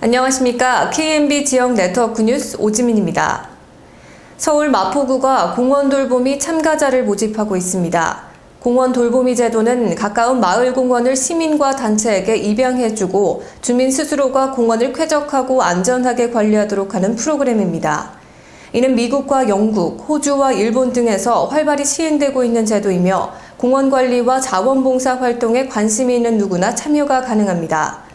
안녕하십니까. KMB 지역 네트워크 뉴스 오지민입니다. 서울 마포구가 공원 돌보미 참가자를 모집하고 있습니다. 공원 돌보미 제도는 가까운 마을 공원을 시민과 단체에게 입양해주고 주민 스스로가 공원을 쾌적하고 안전하게 관리하도록 하는 프로그램입니다. 이는 미국과 영국, 호주와 일본 등에서 활발히 시행되고 있는 제도이며 공원 관리와 자원봉사 활동에 관심이 있는 누구나 참여가 가능합니다.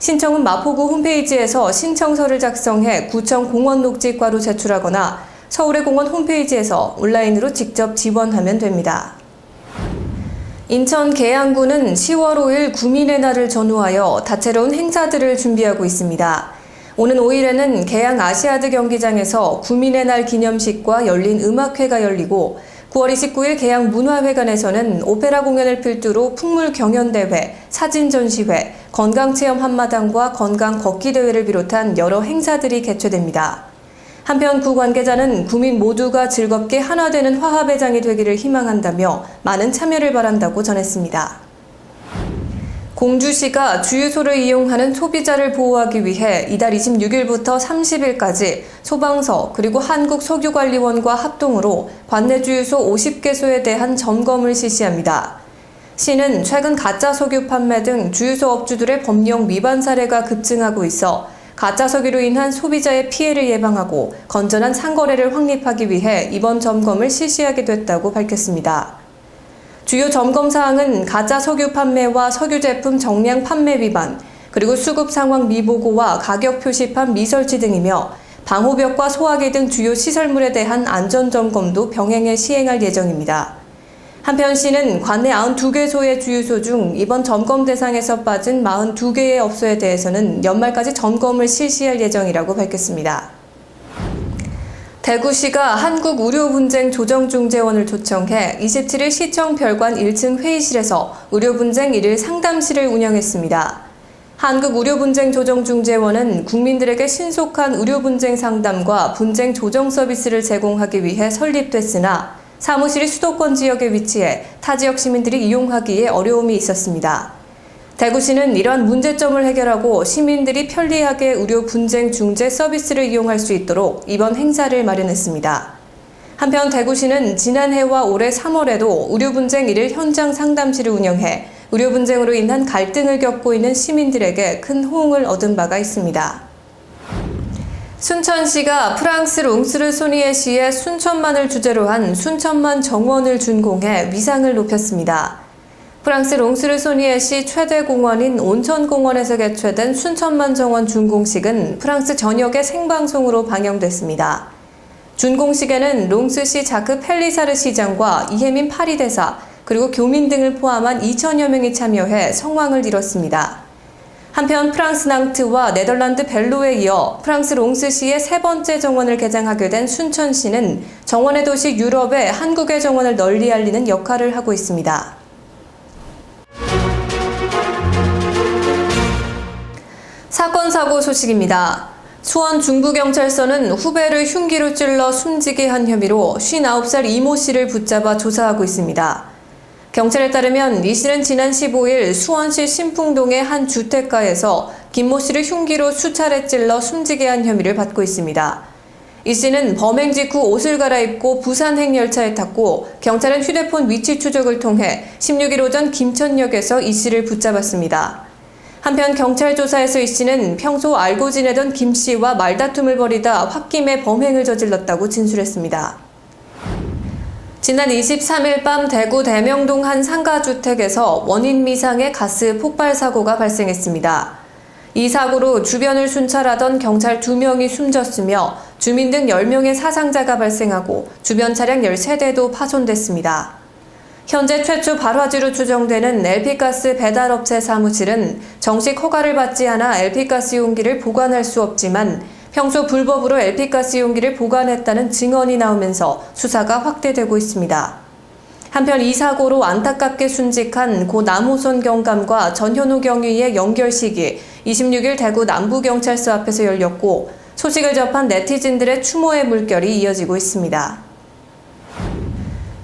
신청은 마포구 홈페이지에서 신청서를 작성해 구청 공원녹지과로 제출하거나 서울의 공원 홈페이지에서 온라인으로 직접 지원하면 됩니다. 인천 계양구는 10월 5일 구민의 날을 전후하여 다채로운 행사들을 준비하고 있습니다. 오는 5일에는 계양 아시아드 경기장에서 구민의 날 기념식과 열린 음악회가 열리고 9월 29일 계양 문화회관에서는 오페라 공연을 필두로 풍물 경연대회, 사진 전시회, 건강체험 한마당과 건강 걷기 대회를 비롯한 여러 행사들이 개최됩니다. 한편 구 관계자는 구민 모두가 즐겁게 하나되는 화합회장이 되기를 희망한다며 많은 참여를 바란다고 전했습니다. 공주시가 주유소를 이용하는 소비자를 보호하기 위해 이달 26일부터 30일까지 소방서 그리고 한국석유관리원과 합동으로 관내 주유소 50개소에 대한 점검을 실시합니다. 시는 최근 가짜 석유 판매 등 주유소 업주들의 법령 위반 사례가 급증하고 있어 가짜 석유로 인한 소비자의 피해를 예방하고 건전한 상거래를 확립하기 위해 이번 점검을 실시하게 됐다고 밝혔습니다. 주요 점검 사항은 가짜 석유 판매와 석유 제품 정량 판매 위반, 그리고 수급 상황 미보고와 가격 표시판 미설치 등이며 방호벽과 소화기 등 주요 시설물에 대한 안전점검도 병행해 시행할 예정입니다. 한편 시는 관내 92개소의 주유소 중 이번 점검 대상에서 빠진 42개의 업소에 대해서는 연말까지 점검을 실시할 예정이라고 밝혔습니다. 대구시가 한국의료분쟁조정중재원을 초청해 27일 시청 별관 1층 회의실에서 의료분쟁 1일 상담실을 운영했습니다. 한국의료분쟁조정중재원은 국민들에게 신속한 의료분쟁 상담과 분쟁 조정 서비스를 제공하기 위해 설립됐으나 사무실이 수도권 지역에 위치해 타 지역 시민들이 이용하기에 어려움이 있었습니다. 대구시는 이러한 문제점을 해결하고 시민들이 편리하게 의료 분쟁 중재 서비스를 이용할 수 있도록 이번 행사를 마련했습니다. 한편 대구시는 지난해와 올해 3월에도 의료 분쟁 1일 현장 상담실을 운영해 의료 분쟁으로 인한 갈등을 겪고 있는 시민들에게 큰 호응을 얻은 바가 있습니다. 순천시가 프랑스 롱스르소니에시의 순천만을 주제로 한 순천만 정원을 준공해 위상을 높였습니다. 프랑스 롱스르소니에시 최대 공원인 온천공원에서 개최된 순천만 정원 준공식은 프랑스 전역의 생방송으로 방영됐습니다. 준공식에는 롱스시 자크 펠리사르 시장과 이혜민 파리 대사, 그리고 교민 등을 포함한 2천여 명이 참여해 성황을 이뤘습니다. 한편 프랑스 낭트와 네덜란드 벨로에 이어 프랑스 롱스시의 세 번째 정원을 개장하게 된 순천시는 정원의 도시 유럽에 한국의 정원을 널리 알리는 역할을 하고 있습니다. 사건 사고 소식입니다. 수원 중부경찰서는 후배를 흉기로 찔러 숨지게 한 혐의로 59살 이모 씨를 붙잡아 조사하고 있습니다. 경찰에 따르면 이 씨는 지난 15일 수원시 신풍동의 한 주택가에서 김모 씨를 흉기로 수차례 찔러 숨지게 한 혐의를 받고 있습니다. 이 씨는 범행 직후 옷을 갈아입고 부산행 열차에 탔고 경찰은 휴대폰 위치 추적을 통해 16일 오전 김천역에서 이 씨를 붙잡았습니다. 한편 경찰 조사에서 이 씨는 평소 알고 지내던 김 씨와 말다툼을 벌이다 홧김에 범행을 저질렀다고 진술했습니다. 지난 23일 밤 대구 대명동 한 상가주택에서 원인 미상의 가스 폭발 사고가 발생했습니다. 이 사고로 주변을 순찰하던 경찰 2명이 숨졌으며 주민 등 10명의 사상자가 발생하고 주변 차량 13대도 파손됐습니다. 현재 최초 발화지로 추정되는 LP가스 배달업체 사무실은 정식 허가를 받지 않아 LP가스 용기를 보관할 수 없지만 평소 불법으로 LP가스 용기를 보관했다는 증언이 나오면서 수사가 확대되고 있습니다. 한편 이 사고로 안타깝게 순직한 고 남호선 경감과 전현우 경위의 연결식이 26일 대구 남부경찰서 앞에서 열렸고 소식을 접한 네티즌들의 추모의 물결이 이어지고 있습니다.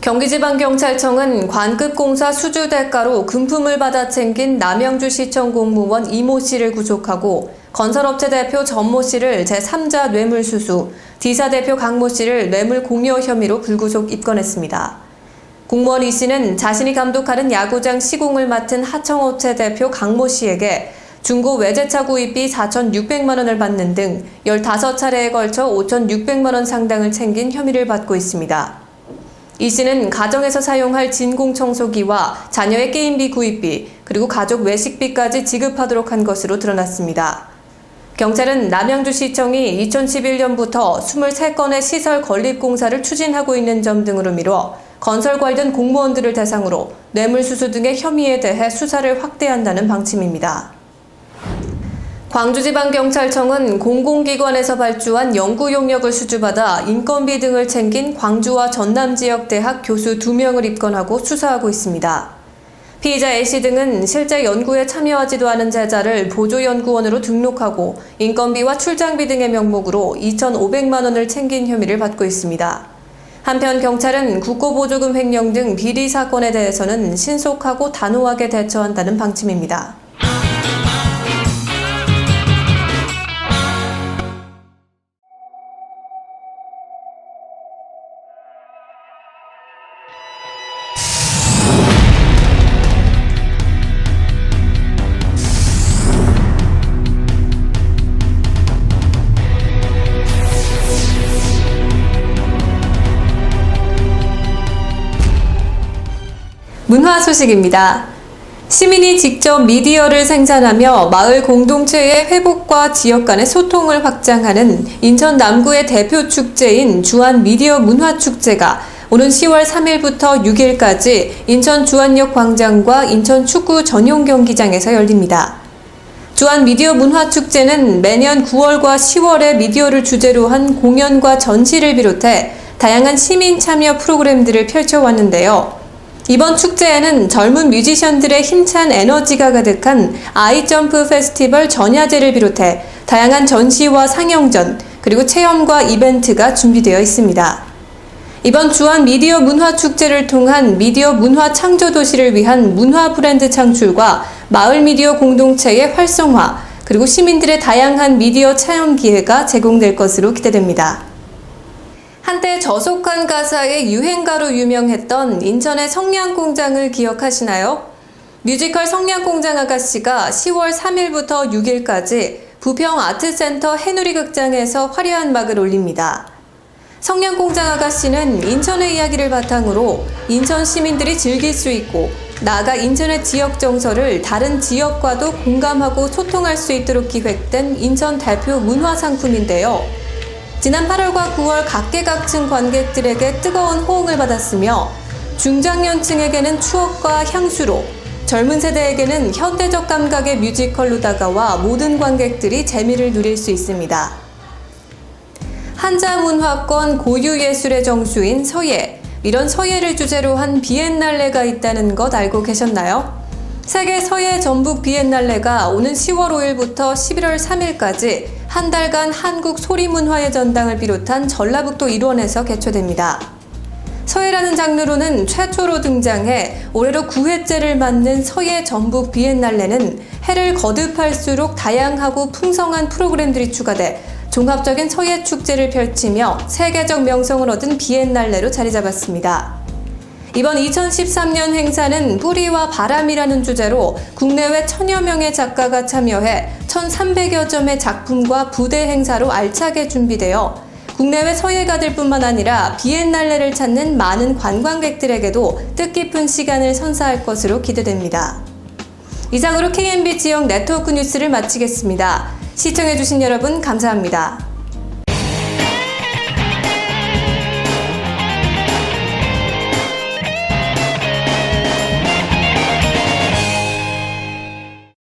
경기지방경찰청은 관급공사 수주 대가로 금품을 받아 챙긴 남양주시청 공무원 이모 씨를 구속하고 건설업체 대표 전모 씨를 제3자 뇌물수수, D사 대표 강모 씨를 뇌물 공여 혐의로 불구속 입건했습니다. 공무원 이 씨는 자신이 감독하는 야구장 시공을 맡은 하청업체 대표 강모 씨에게 중고 외제차 구입비 4,600만 원을 받는 등 15차례에 걸쳐 5,600만 원 상당을 챙긴 혐의를 받고 있습니다. 이 씨는 가정에서 사용할 진공청소기와 자녀의 게임비 구입비, 그리고 가족 외식비까지 지급하도록 한 것으로 드러났습니다. 경찰은 남양주시청이 2011년부터 23건의 시설 건립 공사를 추진하고 있는 점 등으로 미뤄 건설 관련 공무원들을 대상으로 뇌물수수 등의 혐의에 대해 수사를 확대한다는 방침입니다. 광주지방경찰청은 공공기관에서 발주한 연구 용역을 수주받아 인건비 등을 챙긴 광주와 전남 지역 대학 교수 2명을 입건하고 수사하고 있습니다. 피의자 A씨 등은 실제 연구에 참여하지도 않은 제자를 보조연구원으로 등록하고 인건비와 출장비 등의 명목으로 2,500만 원을 챙긴 혐의를 받고 있습니다. 한편 경찰은 국고보조금 횡령 등 비리 사건에 대해서는 신속하고 단호하게 대처한다는 방침입니다. 문화 소식입니다. 시민이 직접 미디어를 생산하며 마을 공동체의 회복과 지역 간의 소통을 확장하는 인천 남구의 대표 축제인 주안 미디어 문화축제가 오는 10월 3일부터 6일까지 인천 주안역 광장과 인천 축구 전용 경기장에서 열립니다. 주안 미디어 문화축제는 매년 9월과 10월에 미디어를 주제로 한 공연과 전시를 비롯해 다양한 시민 참여 프로그램들을 펼쳐왔는데요. 이번 축제에는 젊은 뮤지션들의 힘찬 에너지가 가득한 아이점프 페스티벌 전야제를 비롯해 다양한 전시와 상영전, 그리고 체험과 이벤트가 준비되어 있습니다. 이번 주안 미디어 문화축제를 통한 미디어 문화 창조 도시를 위한 문화 브랜드 창출과 마을 미디어 공동체의 활성화, 그리고 시민들의 다양한 미디어 체험 기회가 제공될 것으로 기대됩니다. 한때 저속한 가사의 유행가로 유명했던 인천의 성냥공장을 기억하시나요? 뮤지컬 성냥공장 아가씨가 10월 3일부터 6일까지 부평 아트센터 해누리 극장에서 화려한 막을 올립니다. 성냥공장 아가씨는 인천의 이야기를 바탕으로 인천 시민들이 즐길 수 있고 나아가 인천의 지역 정서를 다른 지역과도 공감하고 소통할 수 있도록 기획된 인천 대표 문화상품인데요. 지난 8월과 9월 각계각층 관객들에게 뜨거운 호응을 받았으며 중장년층에게는 추억과 향수로, 젊은 세대에게는 현대적 감각의 뮤지컬로 다가와 모든 관객들이 재미를 누릴 수 있습니다. 한자문화권 고유예술의 정수인 서예, 이런 서예를 주제로 한 비엔날레가 있다는 것 알고 계셨나요? 세계 서예 전북 비엔날레가 오는 10월 5일부터 11월 3일까지 한 달간 한국 소리문화의 전당을 비롯한 전라북도 일원에서 개최됩니다. 서예라는 장르로는 최초로 등장해 올해로 9회째를 맞는 서예 전북 비엔날레는 해를 거듭할수록 다양하고 풍성한 프로그램들이 추가돼 종합적인 서예 축제를 펼치며 세계적 명성을 얻은 비엔날레로 자리 잡았습니다. 이번 2013년 행사는 뿌리와 바람이라는 주제로 국내외 1000여 명의 작가가 참여해 1300여 점의 작품과 부대 행사로 알차게 준비되어 국내외 서예가들 뿐만 아니라 비엔날레를 찾는 많은 관광객들에게도 뜻깊은 시간을 선사할 것으로 기대됩니다. 이상으로 KNB 지역 네트워크 뉴스를 마치겠습니다. 시청해주신 여러분 감사합니다.